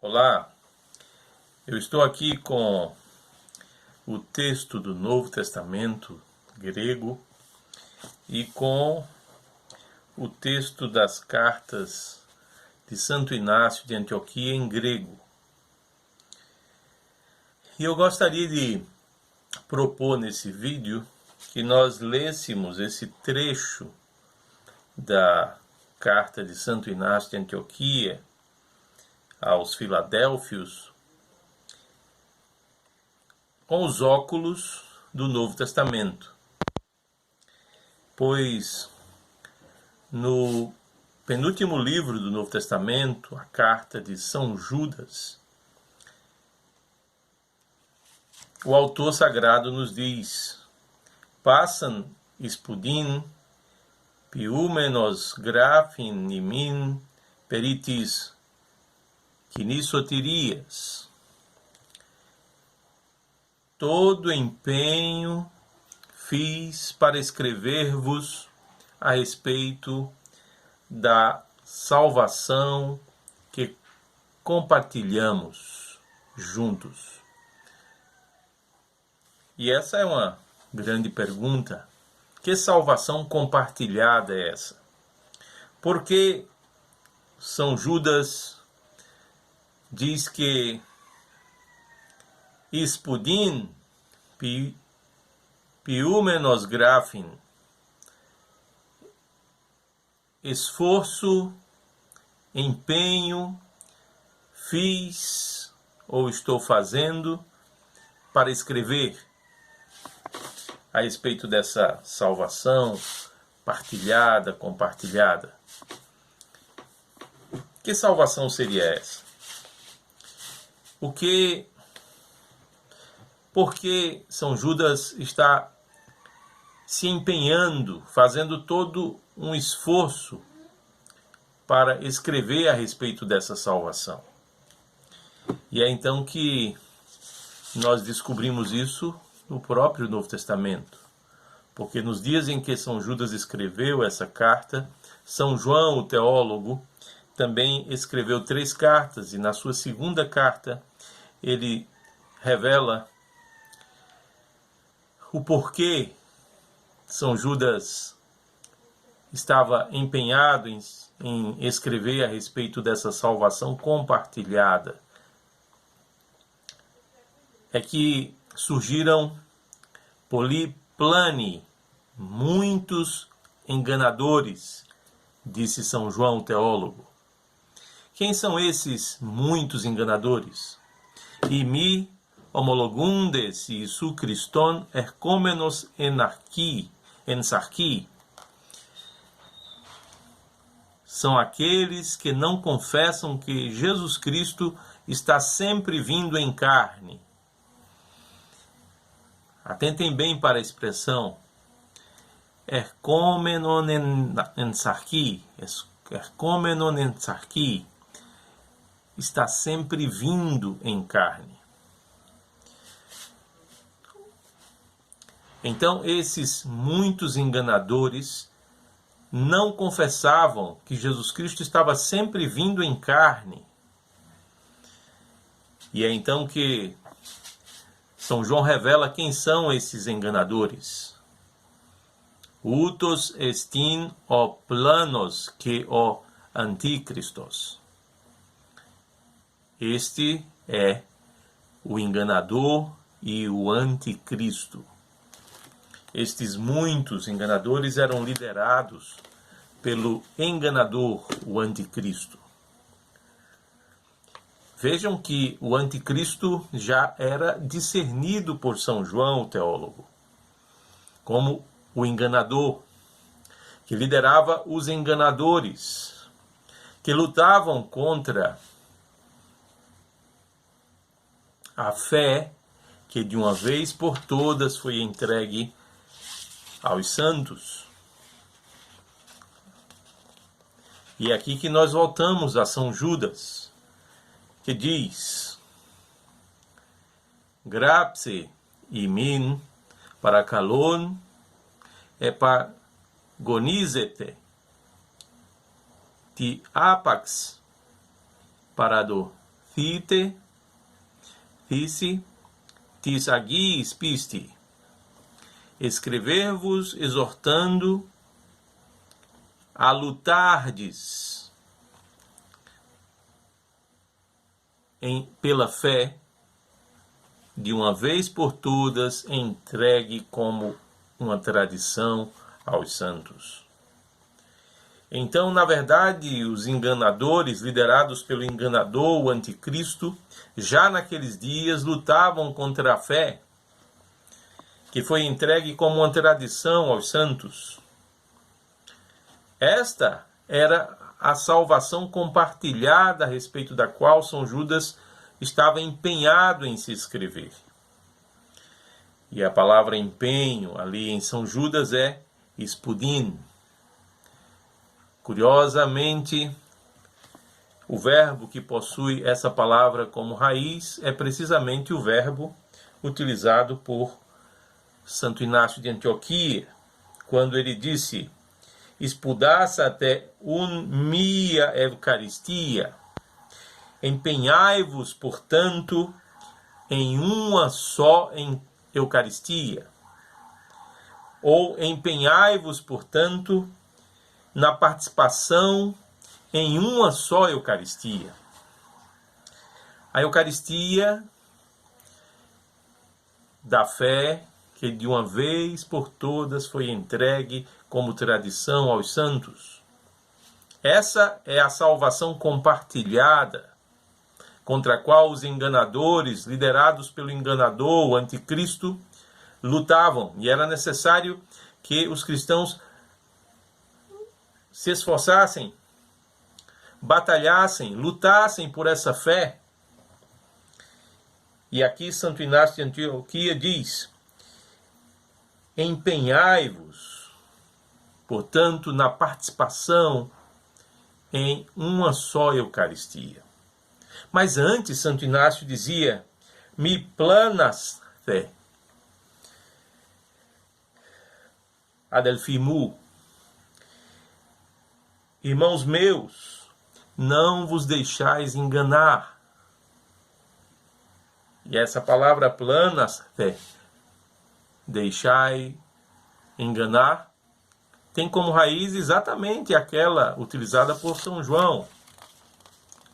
Olá, eu estou aqui com o texto do Novo Testamento grego e com o texto das cartas de Santo Inácio de Antioquia em grego. E eu gostaria de propor nesse vídeo que nós lêssemos esse trecho da carta de Santo Inácio de Antioquia aos Filadélfios com os óculos do Novo Testamento, pois no penúltimo livro do Novo Testamento, a carta de São Judas, o autor sagrado nos diz: "Passan spudin piúmenos graphin imin peritis kinisotirias." Todo empenho fiz para escrever-vos a respeito da salvação que compartilhamos juntos. E essa é uma grande pergunta. Que salvação compartilhada é essa? Porque São Judas diz que spudin piúmenos graphin, esforço, empenho, fiz ou estou fazendo para escrever a respeito dessa salvação partilhada, compartilhada. Que salvação seria essa? Por que São Judas está se empenhando, fazendo todo um esforço para escrever a respeito dessa salvação? E é então que nós descobrimos isso no próprio Novo Testamento. Porque nos dias em que São Judas escreveu essa carta, São João, o teólogo, também escreveu 3 cartas, e na sua segunda carta ele revela o porquê São Judas estava empenhado em escrever a respeito dessa salvação compartilhada. É que surgiram poliplani, muitos enganadores, disse São João, teólogo. Quem são esses muitos enganadores? Imi homologundes Isu Christon ercomenos ensarchi. São aqueles que não confessam que Jesus Cristo está sempre vindo em carne. Atentem bem para a expressão ercomenon ensarchi. Ercomenon ensarchi. Está sempre vindo em carne. Então, esses muitos enganadores não confessavam que Jesus Cristo estava sempre vindo em carne. E é então que São João revela quem são esses enganadores. Utos estin o planos que o anticristos. Este é o enganador e o anticristo. Estes muitos enganadores eram liderados pelo enganador, o anticristo. Vejam que o anticristo já era discernido por São João, o teólogo, como o enganador, que liderava os enganadores, que lutavam contra a fé que de uma vez por todas foi entregue aos santos. E é aqui que nós voltamos a São Judas, que diz: grapse imin parakalon epagonizete ti apax parado thite, thisi, tis agis pisti. Escrever-vos exortando a lutardes pela fé, de uma vez por todas, entregue como uma tradição aos santos. Então, na verdade, os enganadores, liderados pelo enganador, o anticristo, já naqueles dias lutavam contra a fé, que foi entregue como uma tradição aos santos. Esta era a salvação compartilhada a respeito da qual São Judas estava empenhado em se escrever. E a palavra empenho ali em São Judas é spudin. Curiosamente, o verbo que possui essa palavra como raiz é precisamente o verbo utilizado por Santo Inácio de Antioquia, quando ele disse: "Spudasate un mia Eucaristia", empenhai-vos, portanto, em uma só Eucaristia, ou empenhai-vos, portanto, na participação em uma só Eucaristia. A Eucaristia da fé, que de uma vez por todas foi entregue como tradição aos santos. Essa é a salvação compartilhada, contra a qual os enganadores, liderados pelo enganador, o anticristo, lutavam. E era necessário que os cristãos se esforçassem, batalhassem, lutassem por essa fé. E aqui Santo Inácio de Antioquia diz: empenhai-vos, portanto, na participação em uma só Eucaristia. Mas antes, Santo Inácio dizia: mi planaste adelphimu. Irmãos meus, não vos deixais enganar. E essa palavra planaste, deixai enganar, tem como raiz exatamente aquela utilizada por São João.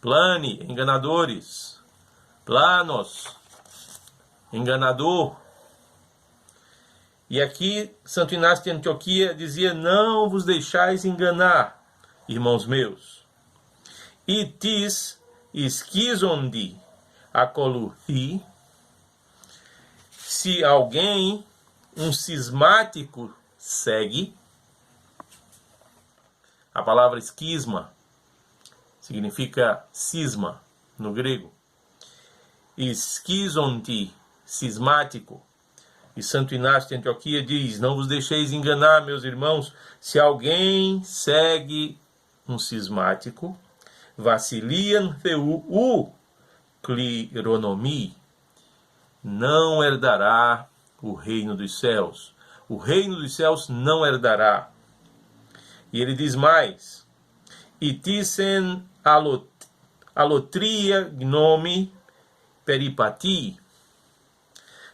Plane, enganadores. Planos, enganador. E aqui Santo Inácio de Antioquia dizia: não vos deixais enganar, irmãos meus. Itis esquizondi acoluthi. Se alguém, um cismático, segue. A palavra esquisma significa cisma no grego. Esquizonti, cismático. E Santo Inácio de Antioquia diz: não vos deixeis enganar, meus irmãos, se alguém segue um cismático, vacilian theu clironomi, não herdará o reino dos céus. O reino dos céus não herdará. E ele diz mais: itisen alotria gnome peripati.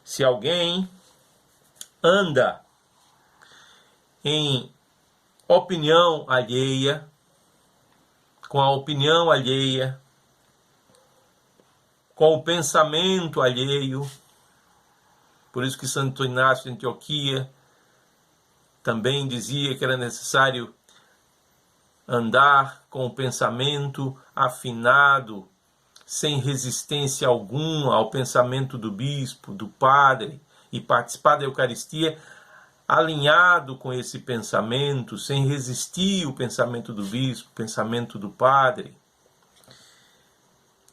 Se alguém anda em opinião alheia, com a opinião alheia, com o pensamento alheio. Por isso que Santo Inácio de Antioquia também dizia que era necessário andar com o pensamento afinado, sem resistência alguma ao pensamento do bispo, do padre, e participar da Eucaristia alinhado com esse pensamento, sem resistir o pensamento do bispo, o pensamento do padre.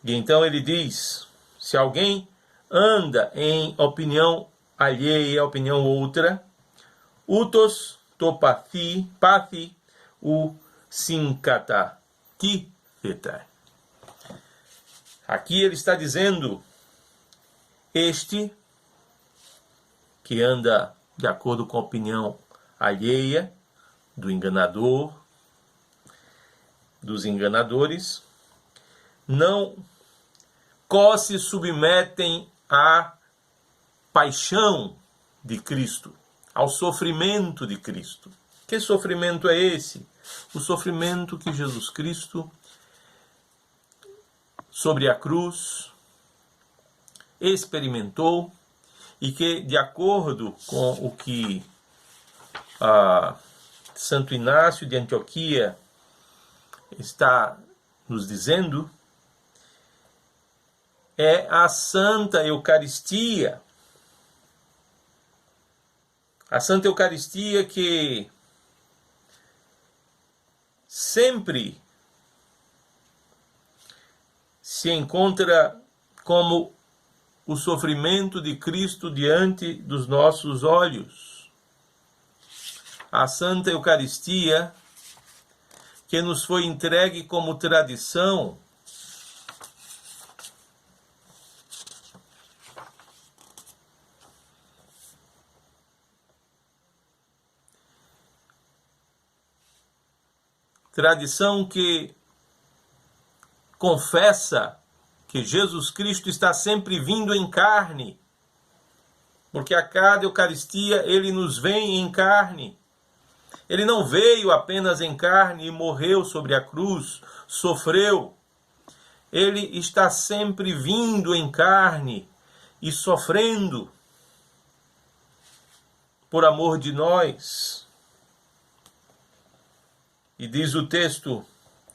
E então ele diz: se alguém anda em opinião alheia, opinião outra, utos topathi, pathi, u sinkata, ti theta. Aqui ele está dizendo: este que anda de acordo com a opinião alheia do enganador, dos enganadores, não se submetem à paixão de Cristo, ao sofrimento de Cristo. Que sofrimento é esse? O sofrimento que Jesus Cristo, sobre a cruz, experimentou e que, de acordo com o que Santo Inácio de Antioquia está nos dizendo, é a Santa Eucaristia. A Santa Eucaristia que sempre se encontra como o sofrimento de Cristo diante dos nossos olhos. A Santa Eucaristia que nos foi entregue como tradição, tradição que confessa que Jesus Cristo está sempre vindo em carne, porque a cada Eucaristia ele nos vem em carne. Ele não veio apenas em carne e morreu sobre a cruz, sofreu. Ele está sempre vindo em carne e sofrendo por amor de nós. E diz o texto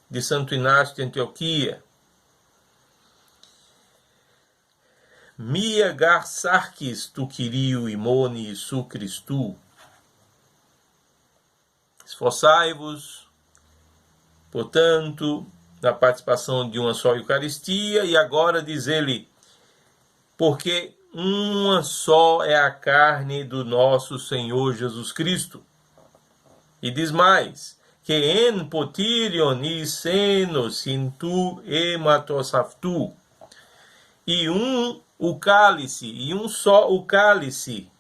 de Santo Inácio de Antioquia: Mia gar sarkis tu Kyriou imoni su Christou. Esforçai-vos, portanto, na participação de uma só Eucaristia, e agora diz ele, porque uma só é a carne do nosso Senhor Jesus Cristo. E diz mais, que en potirion e seno sintu hematosaftu, e o cálice, e um só o cálice,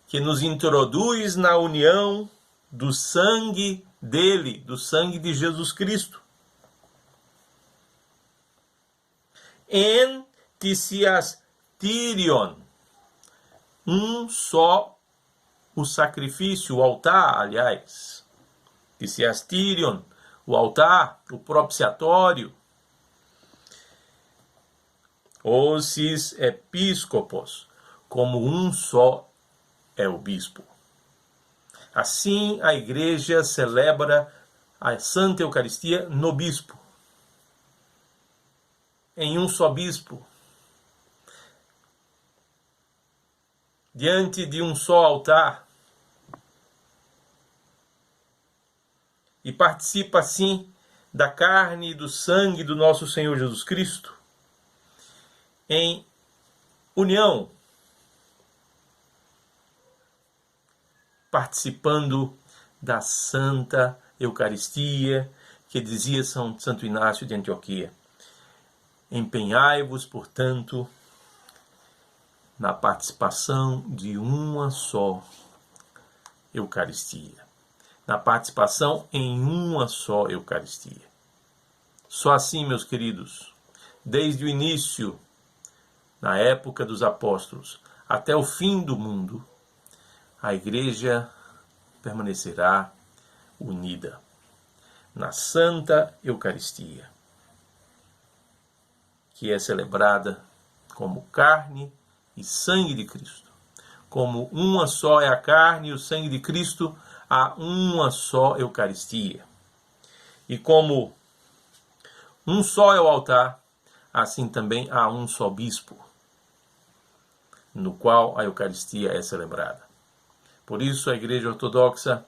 que nos introduz na união do sangue dele, do sangue de Jesus Cristo. En tisias tirion, um só o sacrifício, o altar, aliás. Tisias tirion, o altar, o propiciatório. Os episcopos, como um só é o bispo. Assim, a Igreja celebra a Santa Eucaristia no bispo, em um só bispo, diante de um só altar, e participa, assim, da carne e do sangue do nosso Senhor Jesus Cristo, em união, participando da Santa Eucaristia, que dizia Santo Inácio de Antioquia. Empenhai-vos, portanto, na participação de uma só Eucaristia. Na participação em uma só Eucaristia. Só assim, meus queridos, desde o início, na época dos apóstolos, até o fim do mundo, a Igreja permanecerá unida na Santa Eucaristia, que é celebrada como carne e sangue de Cristo. Como uma só é a carne e o sangue de Cristo, há uma só Eucaristia. E como um só é o altar, assim também há um só bispo, no qual a Eucaristia é celebrada. Por isso a Igreja Ortodoxa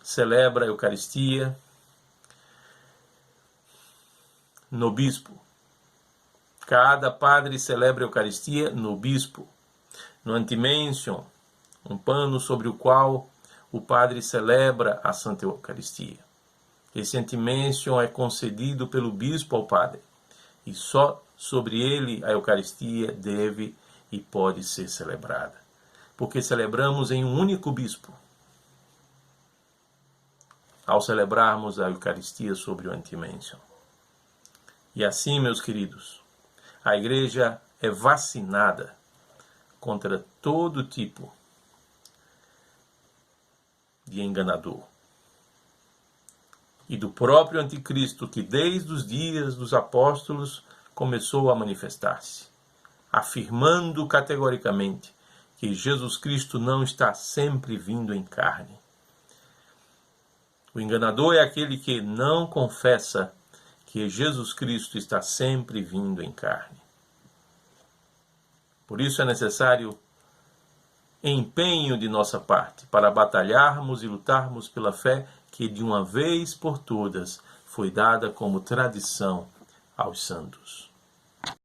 celebra a Eucaristia no bispo. Cada padre celebra a Eucaristia no bispo, no antimension, um pano sobre o qual o padre celebra a Santa Eucaristia. Esse antimension é concedido pelo bispo ao padre, e só sobre ele a Eucaristia deve e pode ser celebrada, porque celebramos em um único bispo, ao celebrarmos a Eucaristia sobre o antimension. E assim, meus queridos, A igreja é vacinada contra todo tipo de enganador. E do próprio anticristo que desde os dias dos apóstolos começou a manifestar-se, afirmando categoricamente que Jesus Cristo não está sempre vindo em carne. O enganador é aquele que não confessa que Jesus Cristo está sempre vindo em carne. Por isso é necessário empenho de nossa parte para batalharmos e lutarmos pela fé que de uma vez por todas foi dada como tradição aos santos.